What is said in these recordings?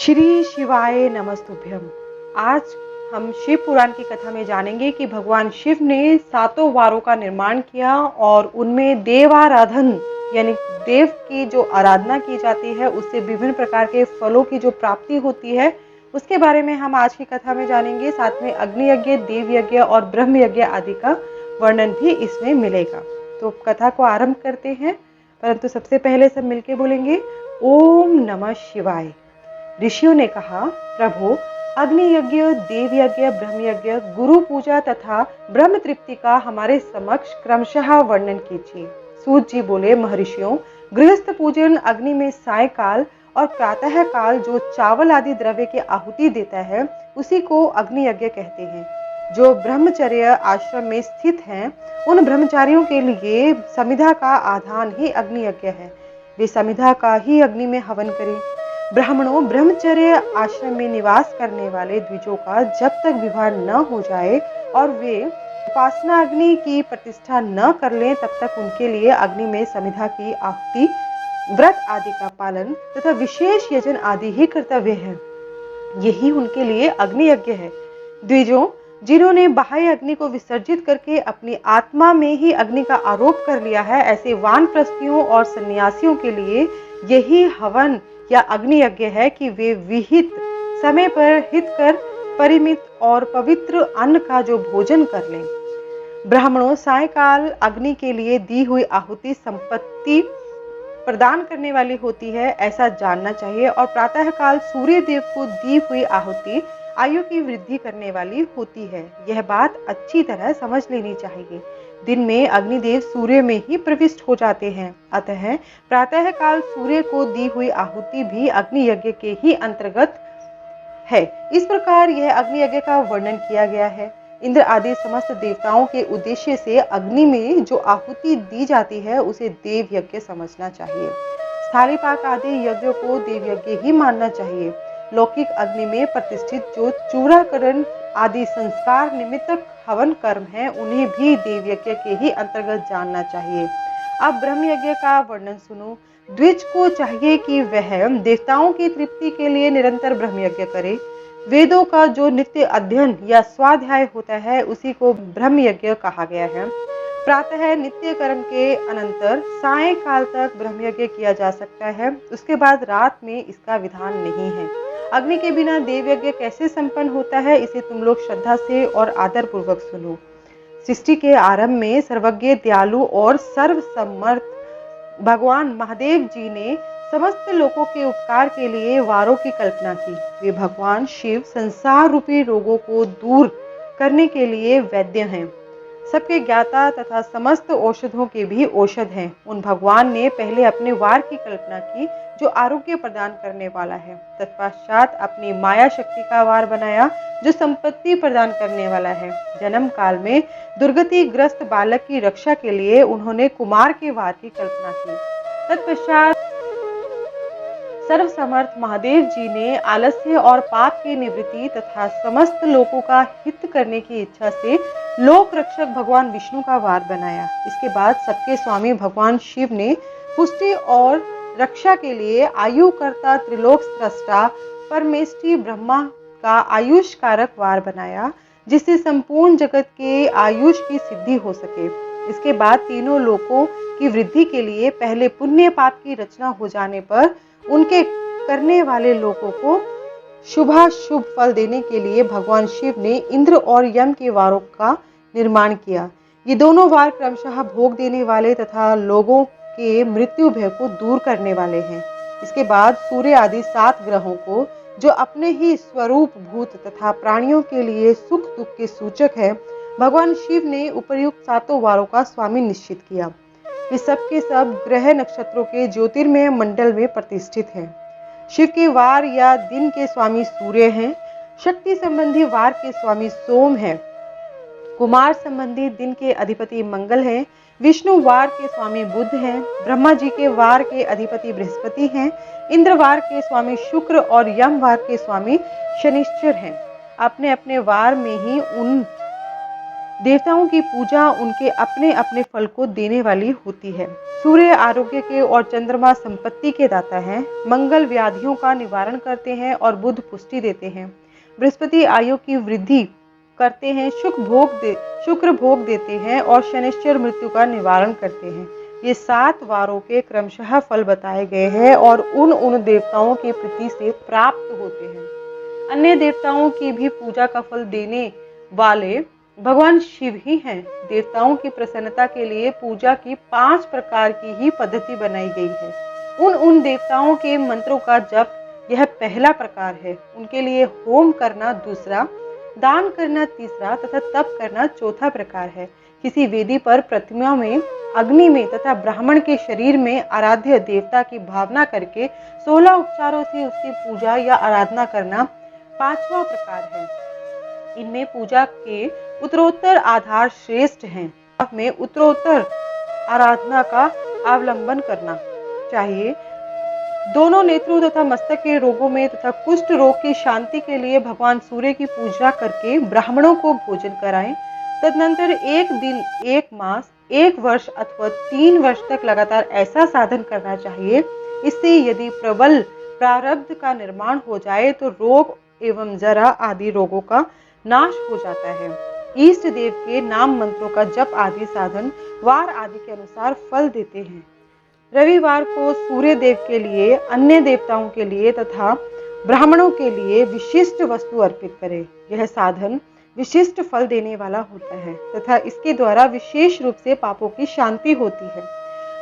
श्री शिवाय नमस्तुभ्यम। आज हम शिव पुराण की कथा में जानेंगे कि भगवान शिव ने सातों वारों का निर्माण किया और उनमें देवाराधन यानी देव की जो आराधना की जाती है उससे विभिन्न प्रकार के फलों की जो प्राप्ति होती है उसके बारे में हम आज की कथा में जानेंगे। साथ में अग्नि यज्ञ, देव यज्ञ और ब्रह्म यज्ञ आदि का वर्णन भी इसमें मिलेगा। तो कथा को आरंभ करते हैं, परंतु सबसे पहले सब मिलके बोलेंगे ओम नमः शिवाय। ऋषियों ने कहा, प्रभु अग्नि यज्ञ, देव यज्ञ, ब्रह्म यज्ञ, गुरु पूजा तथा ब्रह्म तृप्ति का हमारे समक्ष क्रमशः वर्णन कीजिए। सूत जी बोले, महर्षियों, गृहस्थ पूजन अग्नि में सायकाल और प्रातः काल जो चावल आदि द्रव्य की आहुति देता है उसी को अग्नि यज्ञ कहते हैं। जो ब्रह्मचर्य आश्रम में स्थित हैं उन ब्रह्मचारियों के लिए समिधा का आधान ही अग्नि यज्ञ है। वे समिधा का ही अग्नि में हवन करें। ब्राह्मणों, ब्रह्मचर्य आश्रम में निवास करने वाले द्विजों का जब तक विवाह न हो जाए और वे उपासना अग्नि की प्रतिष्ठा न कर लें तब तक उनके लिए अग्नि में समिधा की आहुति, व्रत आदि का पालन तथा विशेष यजन आदि ही कर्तव्य है। यही उनके लिए अग्नि यज्ञ है। द्विजों, जिन्होंने बाह्य अग्नि को विसर्जित करके अपनी आत्मा में ही अग्नि का आरोप कर लिया है, ऐसे वानप्रस्थियों और सन्यासियों के लिए यही हवन या अग्नि यज्ञ है कि वे विहित समय पर हित कर परिमित और पवित्र अन्न का जो भोजन कर लें। ब्राह्मणों, सायकाल अग्नि के लिए दी हुई आहुति संपत्ति प्रदान करने वाली होती है, ऐसा जानना चाहिए, और प्रातः काल सूर्य देव को दी हुई आहुति आयु की वृद्धि करने वाली होती है। यह बात अच्छी तरह समझ लेनी चाहिए। दिन में अग्निदेव सूर्य में ही प्रविष्ट हो जाते हैं, अतः प्रातः काल सूर्य को दी हुई आहुति भी अग्नि यज्ञ के ही अंतर्गत है। इस प्रकार यह अग्नि यज्ञ का वर्णन किया गया है। इंद्र आदि समस्त देवताओं के उद्देश्य से अग्नि में जो आहुति दी जाती है उसे देव यज्ञ समझना चाहिए। स्थालीपाक आदि यज्ञों को देव यज्ञ ही मानना चाहिए। लौकिक अग्नि में प्रतिष्ठित जो चूड़ाकरण आदि संस्कार निमित्तक हवन कर्म है उन्हें भी देव यज्ञ के ही अंतर्गत जानना चाहिए। अब ब्रह्म यज्ञ का वर्णन सुनो। द्विज को चाहिए कि वह देवताओं की तृप्ति के लिए निरंतर ब्रह्म यज्ञ करे। वेदों का जो नित्य अध्ययन या स्वाध्याय होता है उसी को ब्रह्म यज्ञ कहा गया है। प्रातः नित्य कर्म के अनंतर साय काल तक ब्रह्म यज्ञ किया जा सकता है, उसके बाद रात में इसका विधान नहीं है। अग्नि के बिना देव यज्ञ कैसे संपन्न होता है इसे तुम लोग श्रद्धा से और आदर पूर्वक सुनो। सृष्टि के आरंभ में सर्वज्ञ, दयालु और सर्वसमर्थ भगवान महादेव जी ने समस्त लोगों के उपकार के लिए वारों की कल्पना की। वे भगवान शिव संसार रूपी रोगों को दूर करने के लिए वैद्य हैं, सबके ज्ञाता तथा समस्त औषधों के भी औषध हैं। उन भगवान ने पहले अपने वार की कल्पना की जो आरोग्य प्रदान करने वाला है। तत्पश्चात अपनी माया शक्ति का वार बनाया जो संपत्ति प्रदान करने वाला है। जन्म काल में दुर्गति ग्रस्त बालक की रक्षा के लिए उन्होंने कुमार के वार की कल्पना की। तत्पश्चात सर्वसमर्थ महादेव जी ने आलस्य और पाप की निवृत्ति तथा समस्त लोगों का हित करने की इच्छा से लोक रक्षक भगवान विष्णु का वार बनाया। इसके बाद सबके स्वामी भगवान शिव ने पुष्टि और रक्षा के लिए आयुकर्ता त्रिलोक स्रष्टा परमेष्टि ब्रह्मा का आयुष कारक वार बनाया जिससे संपूर्ण जगत के आयुष की सिद्धि हो सके। इसके बाद तीनों लोकों की वृद्धि के लिए पहले पुण्य पाप की रचना हो जाने पर उनके करने वाले लोगों को शुभाशुभ फल देने के लिए भगवान शिव ने इंद्र और यम के वारों का निर्माण किया। ये दोनों वार क्रमशः भोग देने वाले तथा लोगों के मृत्यु भय को दूर करने वाले हैं। इसके बाद सूर्य आदि 7 ग्रहों को जो अपने ही स्वरूप भूत तथा प्राणियों के लिए सुख दुख के सूचक है, भगवान शिव ने उपर्युक्त 7 वारों का स्वामी निश्चित किया। वे सब के सब ग्रह नक्षत्रों के ज्योतिर्मय मंडल में प्रतिष्ठित हैं। शिव के वार या दिन के स्वामी सूर्य हैं। शक्ति संबंधी वार के स्वामी सोम हैं। कुमार संबंधी दिन के अधिपति मंगल हैं। विष्णु वार के स्वामी बुध हैं। ब्रह्मा जी के वार के अधिपति बृहस्पति हैं। इंद्र वार के स्वामी शुक्र और यम वार के स्वामी शनिश्चर हैं। अपने अपने वार में ही उन देवताओं की पूजा उनके अपने अपने फल को देने वाली होती है। सूर्य आरोग्य के और चंद्रमा संपत्ति के दाता हैं। मंगल व्याधियों का निवारण करते हैं और बुध पुष्टि देते हैं। बृहस्पति आयु की वृद्धि करते हैं। शुक्र भोग देते हैं और शनिश्चर मृत्यु का निवारण करते हैं। ये 7 वारों के क्रमशः फल बताए गए हैं और उन देवताओं के प्रति से प्राप्त होते हैं। अन्य देवताओं की भी पूजा का फल देने वाले भगवान शिव ही हैं। देवताओं की प्रसन्नता के लिए पूजा की 5 प्रकार की ही पद्धति बनाई गई है। उन देवताओं के मंत्रों का जप यह पहला प्रकार है। उनके लिए होम करना दूसरा, दान करना तीसरा तथा तप करना चौथा प्रकार है। किसी वेदी पर प्रतिमा में, अग्नि में तथा ब्राह्मण के शरीर में आराध्य देवता की भावना करके 16 उपचारों से उसकी पूजा या आराधना करना पांचवा प्रकार है। इनमें पूजा के उत्तरोत्तर आधार श्रेष्ठ हैं। में उत्तरोत्तर आराधना का अवलंबन करना चाहिए। दोनों नेत्रों तथा मस्तक के रोगों में तथा कुष्ठ रोग की शांति के लिए भगवान सूर्य की पूजा करके ब्राह्मणों को भोजन कराएं। तदनंतर 1 दिन, 1 मास, 1 वर्ष अथवा 3 वर्ष तक लगातार ऐसा साधन करना चाहिए। इससे यदि प्रबल प्रारब्ध का निर्माण हो जाए तो रोग एवं जरा आदि रोगों का नाश हो जाता है। इष्ट देव के नाम मंत्रों का जप आदि साधन वार आदि के अनुसार फल देते हैं। रविवार को सूर्य देव के लिए, अन्य देवताओं के लिए तथा ब्राह्मणों के लिए विशिष्ट वस्तु अर्पित करें। यह साधन विशिष्ट फल देने वाला होता है तथा इसके द्वारा विशेष रूप से पापों की शांति होती है।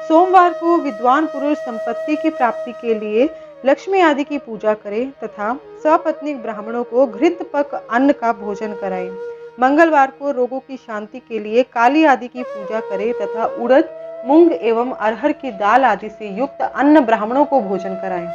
सोमवार को विद्वान पुरुष संपत्ति की प्राप्ति के लिए लक्ष्मी आदि की पूजा करें तथा सपत्नीक ब्राह्मणों को घृतपक अन्न का भोजन कराएं। मंगलवार को रोगों की शांति के लिए काली आदि की पूजा करें तथा उड़द, मूंग एवं अरहर की दाल आदि से युक्त अन्न ब्राह्मणों को भोजन कराएं।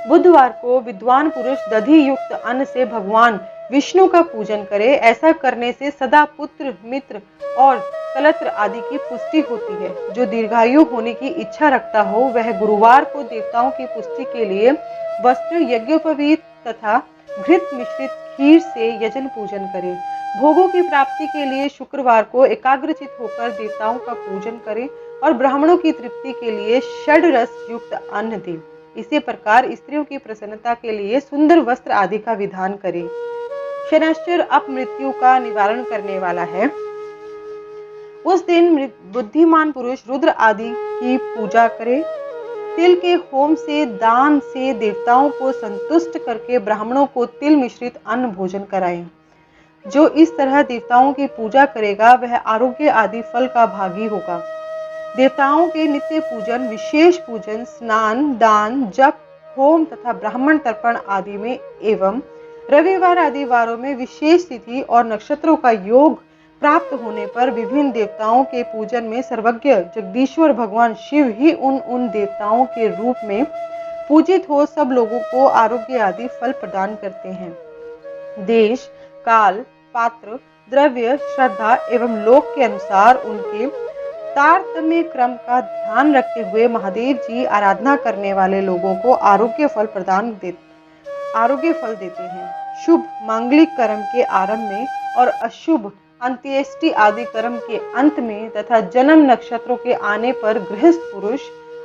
बुधवार को विद्वान पुरुष दधि युक्त अन्न से भगवान विष्णु का पूजन करें। ऐसा करने से सदा पुत्र, मित्र और कलत्र आदि की पुष्टि होती है। जो दीर्घायु होने की इच्छा रखता हो वह गुरुवार को देवताओं की पुष्टि के लिए वस्त्र, यज्ञोपवीत तथा घृत मिश्रित खीर से यजन पूजन करे। भोगों की प्राप्ति के लिए शुक्रवार को एकाग्रचित होकर देवताओं का पूजन करें और ब्राह्मणों की तृप्ति के लिए षड्रस युक्त अन्न दें। इसी प्रकार स्त्रियों की प्रसन्नता के लिए सुंदर वस्त्र आदि का विधान करें। शनैश्चर अपमृत्यु का निवारण करने वाला है। उस दिन बुद्धिमान पुरुष रुद्र आदि की पूजा करे। तिल के होम से, दान से देवताओं को संतुष्ट करके ब्राह्मणों को तिल मिश्रित अन्न भोजन कराएं। जो इस तरह देवताओं की पूजा करेगा वह आरोग्य आदि फल का भागी होगा। देवताओं के नित्य पूजन, विशेष पूजन, स्नान, दान, जप, होम तथा ब्राह्मण तर्पण आदि में एवं रविवार आदि वारों में विशेष तिथि और नक्षत्रों का योग प्राप्त होने पर विभिन्न देवताओं के पूजन में सर्वज्ञ जगदीश्वर भगवान शिव ही उन देवताओं के रूप में पूजित हो सब लोगों को आरोग्य आदि फल प्रदान करते हैं। देश, काल, पात्र, द्रव्य, श्रद्धा एवं लोक के अनुसार उनके तारतम्य क्रम का ध्यान रखते हुए महादेव जी आराधना करने वाले लोगों को आरोग्य फल देते हैं। शुभ मांगलिक कर्म के आरंभ में और अशुभ अंत्येष्टि आदि कर्म के अंत में तथा जन्म नक्षत्रों के आने पर गृहस्थ पुरुष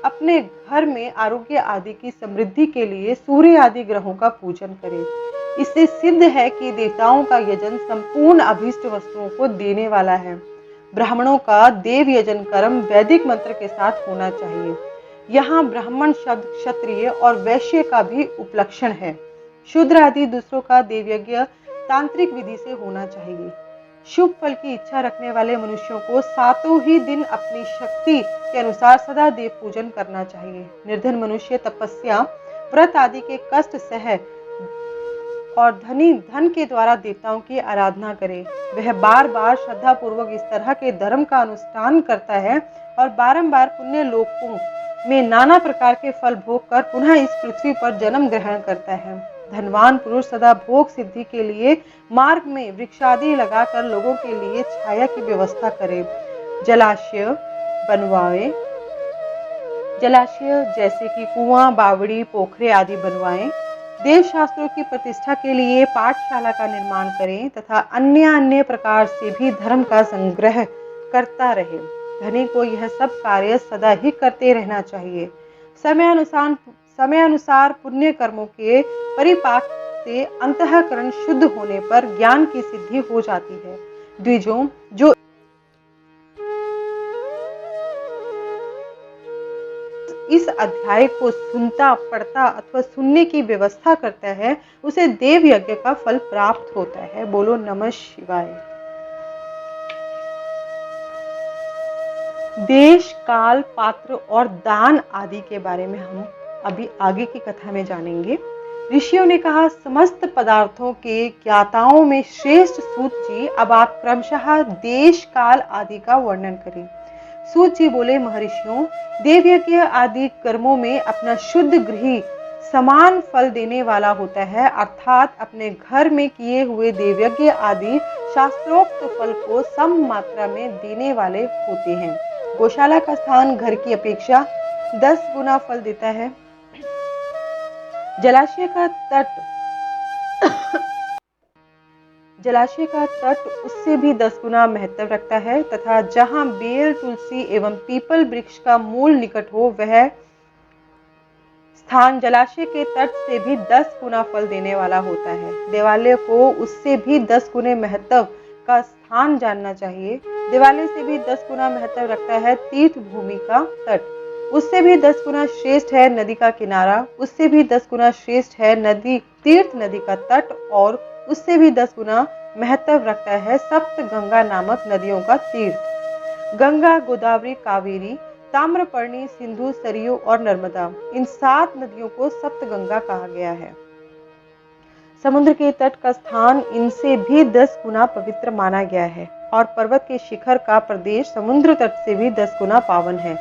अपने घर में आरोग्य आदि की समृद्धि के लिए सूर्य आदि ग्रहों का पूजन करें। इससे सिद्ध है कि देवताओं का यजन संपूर्ण अभीष्ट वस्तुओं को देने वाला है। ब्राह्मणों का देव यजन कर्म वैदिक मंत्र के साथ होना चाहिए। यहाँ ब्राह्मण शब्द क्षत्रिय और वैश्य का भी उपलक्षण है। शूद्र आदि दूसरों का देवयज्ञ तांत्रिक विधि से होना चाहिए। शुभ फल की इच्छा रखने वाले मनुष्यों को 7 ही दिन अपनी शक्ति के अनुसार सदा देव पूजन करना चाहिए। निर्धन मनुष्य तपस्या, व्रत आदि के कष्ट सह और धनी धन के द्वारा देवताओं की आराधना करे। वह बार बार श्रद्धा पूर्वक इस तरह के धर्म का अनुष्ठान करता है और बारंबार पुण्य लोकों में नाना प्रकार के फल भोग कर पुनः इस पृथ्वी पर जन्म ग्रहण करता है। धनवान पुरुष सदा भोग सिद्धि के लिए मार्ग में वृक्षादि लगाकर लोगों के लिए छाया की व्यवस्था करे। जलाशय बनवाए, जलाशय जैसे कि कुआं, बावड़ी, पोखरे आदि बनवाएं। देव शास्त्रों की प्रतिष्ठा के लिए पाठशाला का निर्माण करें तथा अन्य प्रकार से भी धर्म का संग्रह करता रहे। धनी को यह सब कार्य सदा ही करते रहना चाहिए। समय अनुसार पुण्य कर्मों के परिपाक से अंतःकरण शुद्ध होने पर ज्ञान की सिद्धि हो जाती है। द्विजों, जो इस अध्याय को सुनता, पढ़ता अथवा सुनने की व्यवस्था करता है, उसे देव यज्ञ का फल प्राप्त होता है। बोलो नमः शिवाय। देश, काल, पात्र और दान आदि के बारे में हम अभी आगे की कथा में जानेंगे। ऋषियों ने कहा, समस्त पदार्थों के ज्ञाताओं में श्रेष्ठ सूत जी, अब आप क्रमशः देश, काल आदि का वर्णन करें। सूत जी बोले, महर्षियों, देवयज्ञ आदि कर्मों में अपना शुद्ध गृह समान फल देने वाला होता है, अर्थात अपने घर में किए हुए देवयज्ञ आदि शास्त्रोक्त फल को सम मात्रा में देने वाले होते हैं। गौशाला का स्थान घर की अपेक्षा 10 गुना फल देता है। जलाशय का तट उससे भी 10 गुना महत्व रखता है तथा जहां बेल, तुलसी एवं पीपल वृक्ष का मूल निकट हो, वह स्थान जलाशय के तट से भी 10 गुना फल देने वाला होता है। देवालय को उससे भी 10 गुने महत्व का स्थान जानना चाहिए। देवालय से भी 10 गुना महत्व रखता है तीर्थ भूमि का तट, उससे भी 10 गुना श्रेष्ठ है नदी का किनारा, उससे भी 10 गुना श्रेष्ठ है तीर्थ नदी का तट, और उससे भी 10 गुना महत्व रखता है सप्त गंगा नामक नदियों का तीर्थ। गंगा, गोदावरी, कावेरी, ताम्रपर्णी, सिंधु, सरयू और नर्मदा, इन 7 नदियों को सप्त गंगा कहा गया है। समुद्र के तट का स्थान इनसे भी 10 गुना पवित्र माना गया है और पर्वत के शिखर का प्रदेश समुद्र तट से भी 10 गुना पावन है।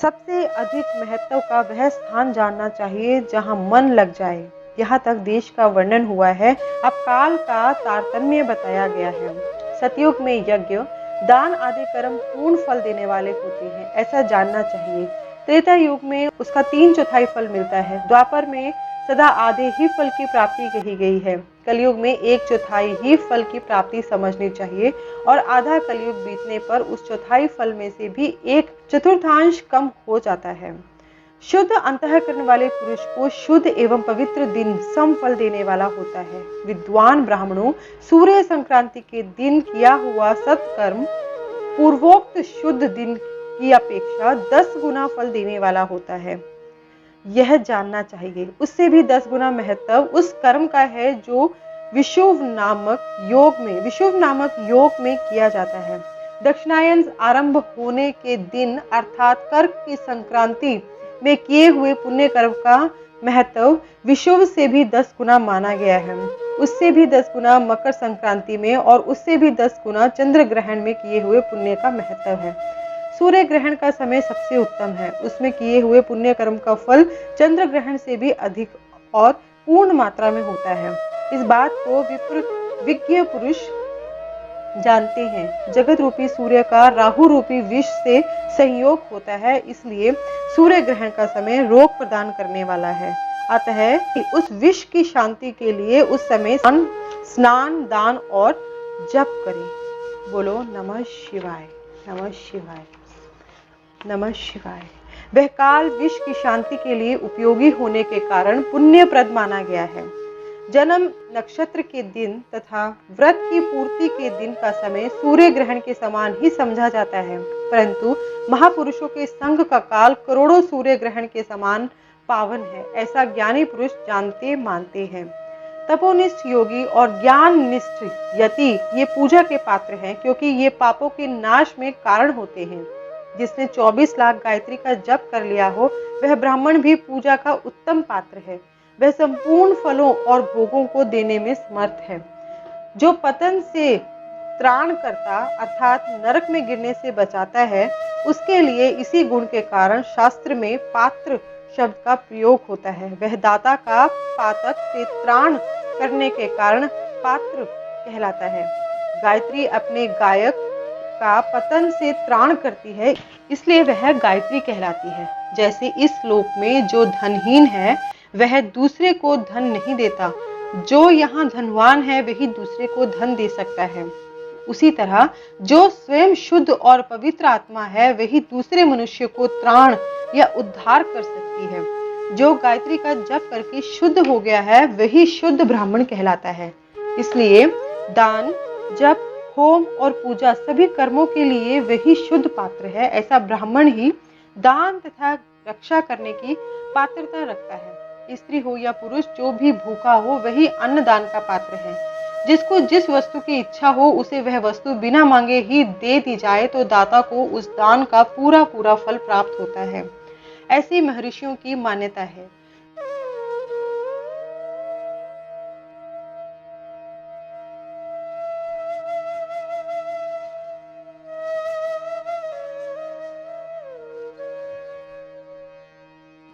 सबसे अधिक महत्व का वह स्थान जानना चाहिए जहां मन लग जाए। यहाँ तक देश का वर्णन हुआ है, अब काल का तारतम्य बताया गया है। सतयुग में यज्ञ, दान आदि कर्म पूर्ण फल देने वाले होते हैं, ऐसा जानना चाहिए। त्रेता युग में उसका 3/4 फल मिलता है। द्वापर में सदा आधे ही फल की प्राप्ति कही गई है। कलयुग में 1/4 ही फल की प्राप्ति समझनी चाहिए और आधा कलयुग बीतने पर उस चौथाई फल में से भी 1/4 कम हो जाता है। शुद्ध अंतःकरण वाले पुरुष को शुद्ध एवं पवित्र दिन सम फल देने वाला होता है। विद्वान ब्राह्मणों, सूर्य संक्रांति के दिन किया हुआ सत्कर्म पूर्वोक्त शुद्ध दिन की अपेक्षा 10 गुना फल देने वाला होता है, यह जानना चाहिए। उससे भी 10 गुना महत्व उस कर्म का है जो विषुव नामक योग में किया जाता है। दक्षिणायन आरंभ होने के दिन अर्थात कर्क की संक्रांति में किए हुए पुण्य कर्म का महत्व विषुव से भी 10 गुना माना गया है। उससे भी 10 गुना मकर संक्रांति में और उससे भी 10 गुना चंद्र ग्रहण में किए हुए पुण्य का महत्व है। सूर्य ग्रहण का समय सबसे उत्तम है, उसमें किए हुए पुण्य कर्म का फल चंद्र ग्रहण से भी अधिक और पूर्ण मात्रा में होता है। इस बात को विज्ञ पुरुष जानते हैं। जगत रूपी सूर्य का राहु रूपी विष से संयोग होता है, इसलिए सूर्य ग्रहण का समय रोग प्रदान करने वाला है। अतः उस विष की शांति के लिए उस समय स्नान, दान और जप करें। बोलो नमः शिवाय, नमः शिवाय, नमः शिवाय। वह काल विष की शांति के लिए उपयोगी होने के कारण पुण्यप्रद माना गया है। जन्म नक्षत्र के दिन तथा व्रत की पूर्ति के दिन का समय सूर्य ग्रहण के समान ही समझा जाता है, परंतु महापुरुषों के संग का काल करोड़ों सूर्य ग्रहण के समान पावन है, ऐसा ज्ञानी पुरुष जानते मानते हैं। तपोनिष्ठ योगी और ज्ञान निष्ठ यति ये पूजा के पात्र हैं, क्योंकि ये पापों के नाश में कारण होते हैं। जिसने 24 लाख गायत्री का जप कर लिया हो, वह ब्राह्मण भी पूजा का उत्तम पात्र है। वह संपूर्ण फलों और भोगों को देने में समर्थ है। जो पतन से त्राण करता अर्थात नरक में गिरने से बचाता है, उसके लिए इसी गुण के कारण शास्त्र में पात्र शब्द का प्रयोग होता है। वह दाता का पातक से त्राण करने के कारण पात्र कहलाता है। गायत्री अपने गायक का पतन से त्राण करती है, इसलिए वह गायत्री कहलाती है। जैसे इस श्लोक में जो धनहीन है वह दूसरे को धन नहीं देता। जो यहाँ धनवान है वही दूसरे को धन दे सकता है। उसी तरह जो स्वयं शुद्ध और पवित्र आत्मा है वही दूसरे मनुष्य को त्राण या उद्धार कर सकती है। जो गायत्री का जप करके शुद्ध हो गया है वही शुद्ध ब्राह्मण कहलाता है। इसलिए दान, जप, होम और पूजा सभी कर्मों के लिए वही शुद्ध पात्र है। ऐसा ब्राह्मण ही दान तथा रक्षा करने की पात्रता रखता है। स्त्री हो या पुरुष, जो भी भूखा हो वही अन्नदान का पात्र है। जिसको जिस वस्तु की इच्छा हो उसे वह वस्तु बिना मांगे ही दे दी जाए तो दाता को उस दान का पूरा पूरा फल प्राप्त होता है। ऐसी महर्षियों की मान्यता है।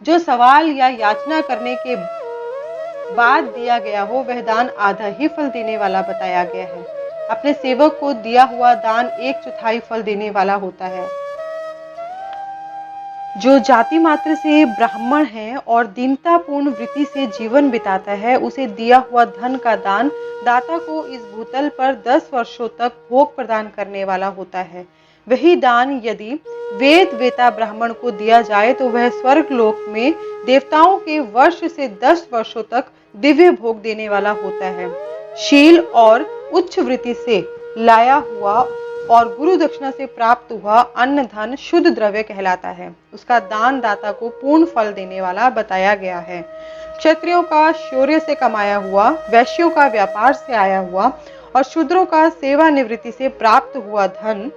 जो सवाल या याचना करने के बाद दिया गया हो वह दान आधा ही फल देने वाला बताया गया है। अपने सेवक को दिया हुआ दान 1/4 फल देने वाला होता है। जो जाति मात्र से ब्राह्मण है और दीनतापूर्ण वृत्ति से जीवन बिताता है उसे दिया हुआ धन का दान दाता को इस भूतल पर 10 वर्षों तक भोग प्रदान करने वाला होता है। वही दान यदि वेद वेता ब्राह्मण को दिया जाए तो वह स्वर्ग लोक में देवताओं के वर्ष से 10 वर्षों तक दिव्य भोग देने वाला होता है। शील और उच्च वृत्ति से लाया हुआ और गुरु दक्षिणा से प्राप्त हुआ अन्न धन शुद्ध द्रव्य कहलाता है। उसका दान दाता को पूर्ण फल देने वाला बताया गया है। क्षत्रियों का शौर्य से कमाया हुआ, वैश्यों का व्यापार से आया हुआ और शूद्रों का सेवानिवृत्ति से प्राप्त हुआ धन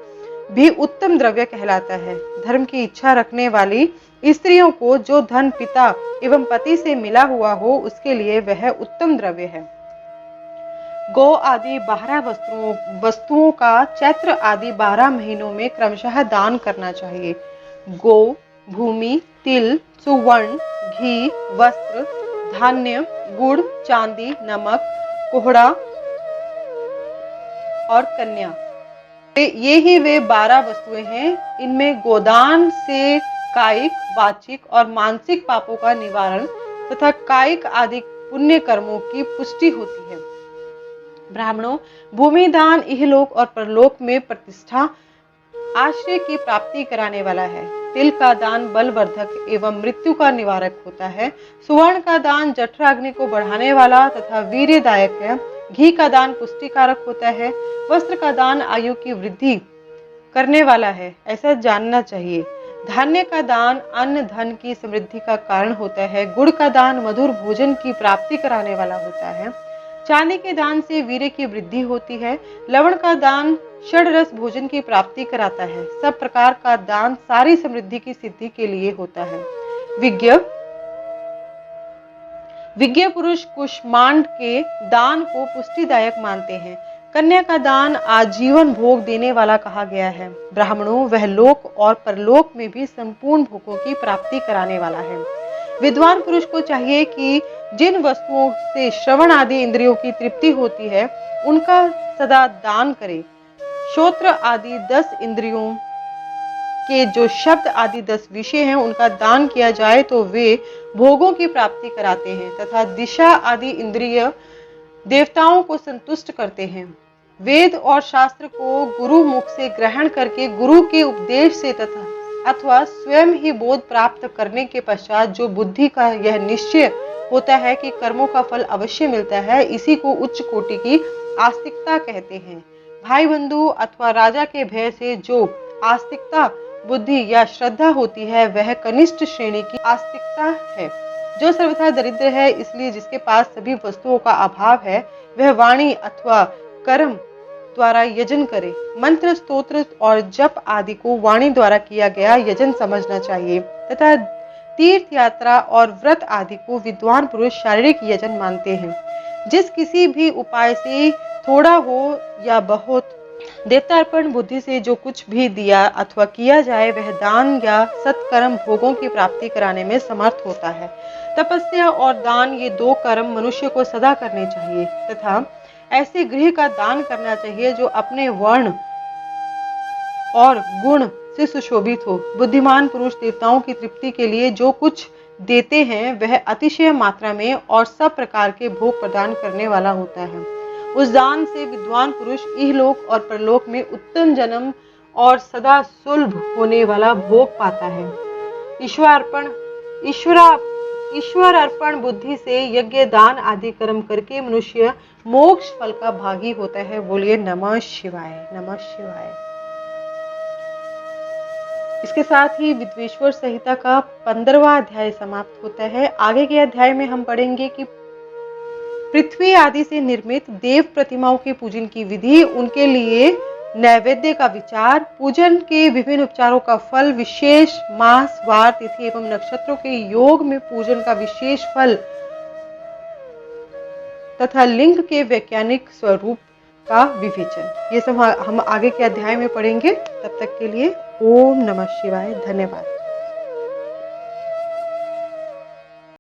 भी उत्तम द्रव्य कहलाता है। धर्म की इच्छा रखने वाली स्त्रियों को जो धन पिता एवं पति से मिला हुआ हो उसके लिए वह उत्तम द्रव्य है। गौ आदि 12 वस्तुओं का चैत्र आदि 12 महीनों में क्रमशः दान करना चाहिए। गौ, भूमि, तिल, सुवर्ण, घी, वस्त्र, धान्य, गुड़, चांदी, नमक, कोहड़ा और कन्या, ये ही वे 12 वस्तुएं हैं। इनमें गोदान से कायिक, वाचिक और मानसिक पापों का निवारण तथा कायिक आदि पुण्य कर्मों की पुष्टि होती है। ब्राह्मणों, भूमि दान इहलोक और परलोक में प्रतिष्ठा, आश्रय की प्राप्ति कराने वाला है। तिल का दान बलवर्धक एवं मृत्यु का निवारक होता है। सुवर्ण का दान जठराग्नि को बढ़ाने वाला तथा वीर्यदायक है। घी का दान पुष्टिकारक होता है। वस्त्र का दान आयु की वृद्धि करने वाला है, ऐसा जानना चाहिए। धान्य का दान अन्न धन की समृद्धि का कारण होता है। गुड़ का दान मधुर भोजन की प्राप्ति कराने वाला होता है। चांदी के दान से वीर्य की वृद्धि होती है। लवण का दान षड्रस भोजन की प्राप्ति कराता है। सब प्रकार का दान सारी समृद्धि की सिद्धि के लिए होता है। विज्ञ पुरुष कुष्मांड के दान को पुष्टिदायक मानते हैं। कन्या का दान आजीवन भोग देने वाला कहा गया है। ब्राह्मणों, वह लोक और परलोक में भी संपूर्ण भोगों की प्राप्ति कराने वाला है। विद्वान पुरुष को चाहिए कि जिन वस्तुओं से श्रवण आदि इंद्रियों की तृप्ति होती है उनका सदा दान करे। श्रोत्र आदि 10 इंद्रियों के जो शब्द आदि 10 विषय हैं उनका दान किया जाए तो वे भोगों की प्राप्ति कराते हैं तथा दिशा आदि इंद्रिय देवताओं को संतुष्ट करते हैं। वेद और शास्त्र को गुरु मुख से ग्रहण करके गुरु के उपदेश से तथा अथवा स्वयं ही बोध प्राप्त करने के पश्चात जो बुद्धि का यह निश्चय होता है कि कर्मों का फल अवश्य मिलता है, इसी को उच्च कोटि की आस्तिकता कहते हैं। भाई बंधु अथवा राजा के भय से जो आस्तिकता बुद्धि या श्रद्धा होती है वह कनिष्ठ श्रेणी की आस्तिकता है। जो सर्वथा दरिद्र है, इसलिए जिसके पास सभी वस्तुओं का अभाव है वह वाणी अथवा कर्म द्वारा यजन करे। मंत्र, स्तोत्र और जप आदि को वाणी द्वारा किया गया यजन समझना चाहिए तथा तीर्थ यात्रा और व्रत आदि को विद्वान पुरुष शारीरिक यजन मानते हैं। जिस किसी भी उपाय से थोड़ा हो या बहुत देवतार्पण बुद्धि से जो कुछ भी दिया अथवा किया जाए वह दान या सत्कर्म भोगों की प्राप्ति कराने में समर्थ होता है। तपस्या और दान ये 2 कर्म मनुष्य को सदा करने चाहिए तथा ऐसे गृह का दान करना चाहिए जो अपने वर्ण और गुण से सुशोभित हो। बुद्धिमान पुरुष देवताओं की तृप्ति के लिए जो कुछ देते हैं वह अतिशय मात्रा में और सब प्रकार के भोग प्रदान करने वाला होता है। उस दान से विद्वान पुरुष इहलोक और परलोक में उत्तम जन्म और सदा सुलभ होने वाला भोग पाता है। ईश्वर अर्पण बुद्धि से यज्ञ दान आदि कर्म करके मनुष्य मोक्ष फल का भागी होता है। बोलिए नमः शिवाय, नमः शिवाय। इसके साथ ही विद्वेश्वर संहिता का 15वां अध्याय समाप्त होता है। आगे के अध्याय में हम पढ़ेंगे कि पृथ्वी आदि से निर्मित देव प्रतिमाओं के पूजन की विधि, उनके लिए नैवेद्य का विचार, पूजन के विभिन्न उपचारों का फल, विशेष मास, वार, तिथि एवं नक्षत्रों के योग में पूजन का विशेष फल तथा लिंग के वैज्ञानिक स्वरूप का विवेचन, ये सब हम आगे के अध्याय में पढ़ेंगे। तब तक के लिए ओम नमः शिवाय, धन्यवाद।